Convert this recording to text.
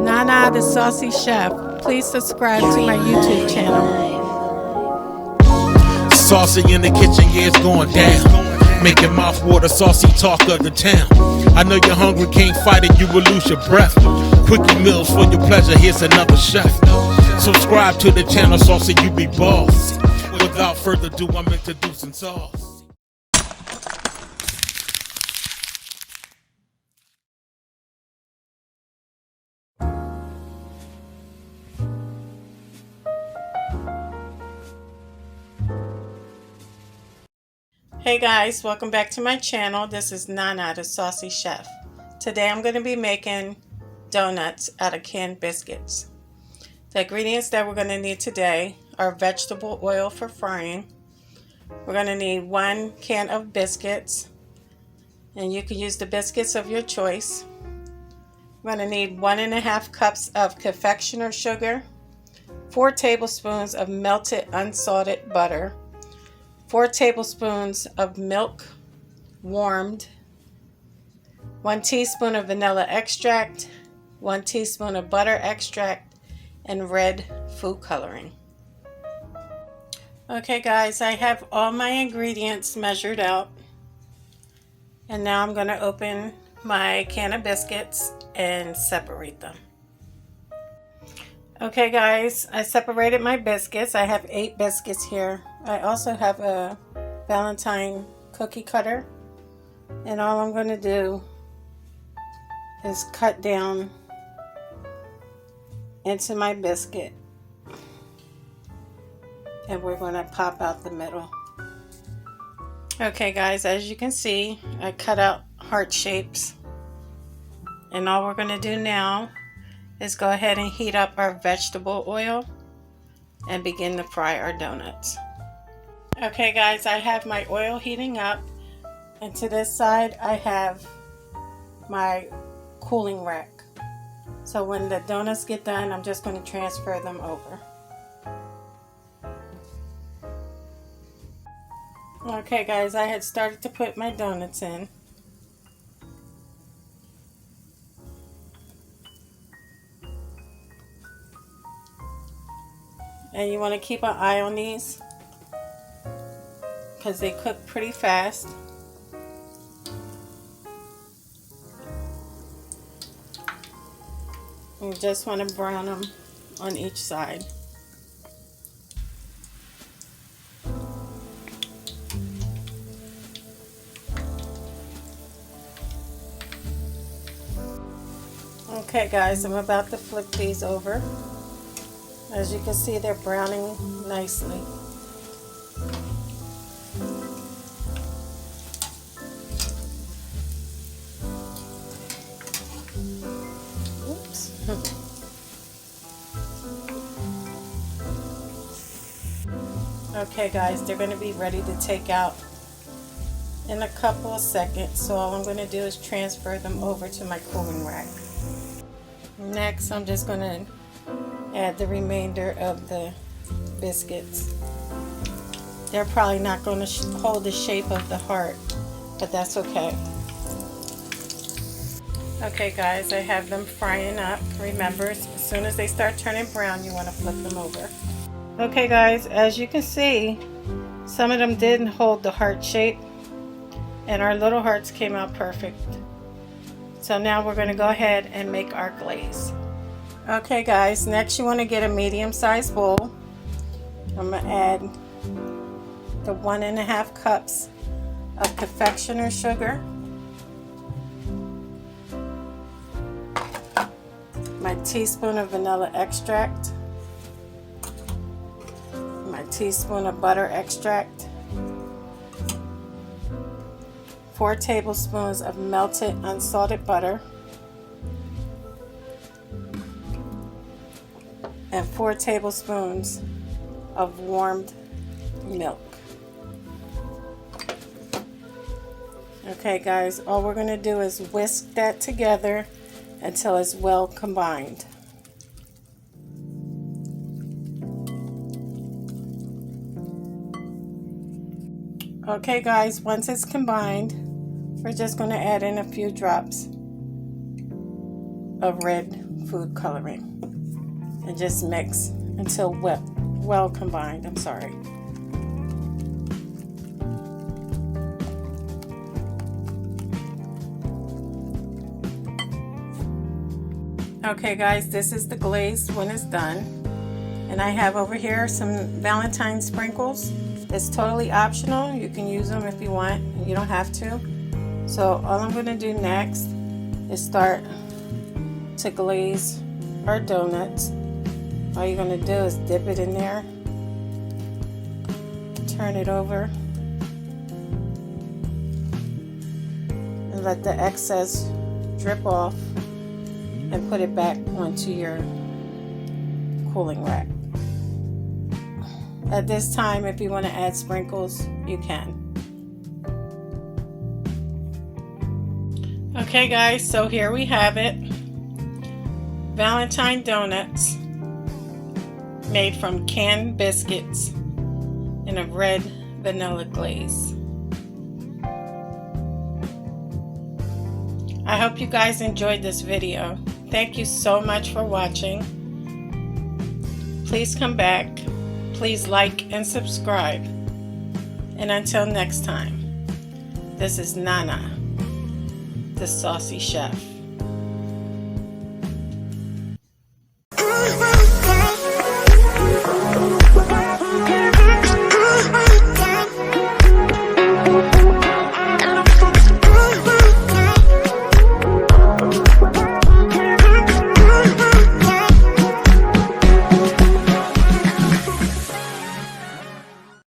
Nana the Saucy Chef. Please subscribe to my YouTube channel. Saucy in the kitchen, yeah, it's going down. Making mouthwater, saucy talk of the town. I know you're hungry, can't fight it, you will lose your breath. Quickie meals for your pleasure, here's another chef. Subscribe to the channel, Saucy, you be boss. Without further ado, I'm introducing sauce. Hey guys, welcome back to my channel. This is Nana the Saucy Chef. Today I'm going to be making donuts out of canned biscuits. The ingredients that we're going to need today are vegetable oil for frying. We're going to need 1 can of biscuits, and you can use the biscuits of your choice. We're going to need 1.5 cups of confectioner sugar, 4 tablespoons of melted unsalted butter, 4 tablespoons of milk warmed, 1 teaspoon of vanilla extract, 1 teaspoon of butter extract, and red food coloring. Okay guys, I have all my ingredients measured out, and now I'm going to open my can of biscuits and separate them. Okay guys, I separated my biscuits. I have 8 biscuits here. I also have a Valentine cookie cutter, and all I'm going to do is cut down into my biscuit, and we're going to pop out the middle. Okay guys, as you can see, I cut out heart shapes, and all we're going to do now is go ahead and heat up our vegetable oil and begin to fry our donuts. Okay guys, I have my oil heating up, and to this side I have my cooling rack. So when the donuts get done, I'm just going to transfer them over. Okay guys, I had started to put my donuts in. And you want to keep an eye on these because they cook pretty fast. You just want to brown them on each side. Okay guys, I'm about to flip these over. As you can see, they're browning nicely. Oops. Okay guys, they're going to be ready to take out in a couple of seconds. So all I'm going to do is transfer them over to my cooling rack. Next, I'm just going to add the remainder of the biscuits. They're probably not going to hold the shape of the heart, but that's okay. Okay guys, I have them frying up. Remember, as soon as they start turning brown, you want to flip them over. Okay guys, as you can see, some of them didn't hold the heart shape, and our little hearts came out perfect. So now we're going to go ahead and make our glaze. Okay guys, next you want to get a medium-sized bowl. I'm going to add the 1.5 cups of confectioner sugar, my teaspoon of vanilla extract, my teaspoon of butter extract, 4 tablespoons of melted unsalted butter, and 4 tablespoons of warmed milk. Okay guys, all we're going to do is whisk that together until it's well combined. Okay guys, once it's combined, we're just going to add in a few drops of red food coloring and just mix until well combined. I'm sorry. Okay guys, this is the glaze when it's done. And I have over here some Valentine sprinkles. It's totally optional. You can use them if you want. You don't have to. So all I'm going to do next is start to glaze our donuts. All you're going to do is dip it in there, turn it over, and let the excess drip off and put it back onto your cooling rack. At this time, if you want to add sprinkles, you can. Okay guys, so here we have it. Valentine donuts made from canned biscuits in a red vanilla glaze. I hope you guys enjoyed this video. Thank you so much for watching. Please come back. Please like and subscribe. And until next time, this is Nana, the Saucy Chef.